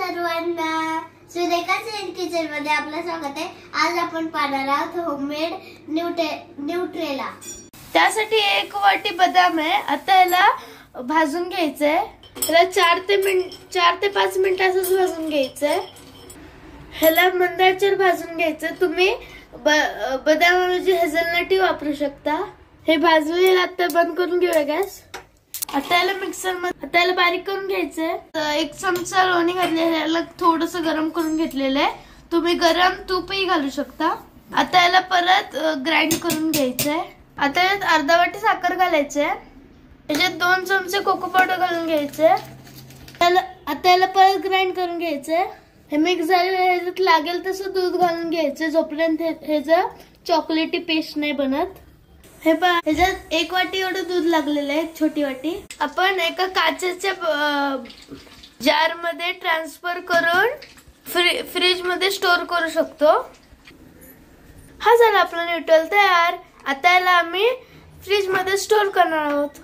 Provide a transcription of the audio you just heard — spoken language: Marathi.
सर्वांना, सुरेखा किचन मध्ये आपलं स्वागत आहे। आज आपण पाहणार आहोत होममेड न्यूट्रेला। त्यासाठी 1 वाटी बदाम आहे। आता याला भाजून घ्यायचंय। याला 4 ते 5 मिनिट असंच भाजून घ्यायचंय। ह्याला मंद आचेवर भाजून घ्यायचं। तुम्ही बदामाऐवजी हेझलनट वापरू शकता। हे भाजलेलं आता बंद करून घेऊया गॅस। आता याला आता याला बारीक करून घ्यायचंय। 1 चमचा लोणी घातलेलं, याला थोडंसं गरम करून घेतलेलं आहे। तुम्ही गरम तूपही घालू शकता। आता याला परत ग्राइंड करून घ्यायचंय। आता यात अर्धा वाटी साखर घालायचंय। याच्यात 2 चमचे कोको पावडर घालून घ्यायचंय। आता याला परत ग्राइंड करून घ्यायचंय। हे मिक्स झालं, ह्याच्यात लागेल तसं दूध घालून घ्यायचं जोपर्यंत ह्याचं चॉकलेटी पेस्ट नाही बनत। हे पहा, ह्याच्यात 1 वाटी एवढं दूध लागलेलं आहे, छोटी वाटी। आपण एका काचेच्या जार मध्ये ट्रान्सफर करून फ्रीज मध्ये स्टोर करू शकतो। हा झाला आपला न्यूट्रेला तयार। आता याला आम्ही फ्रीज मध्ये स्टोर करणार आहोत।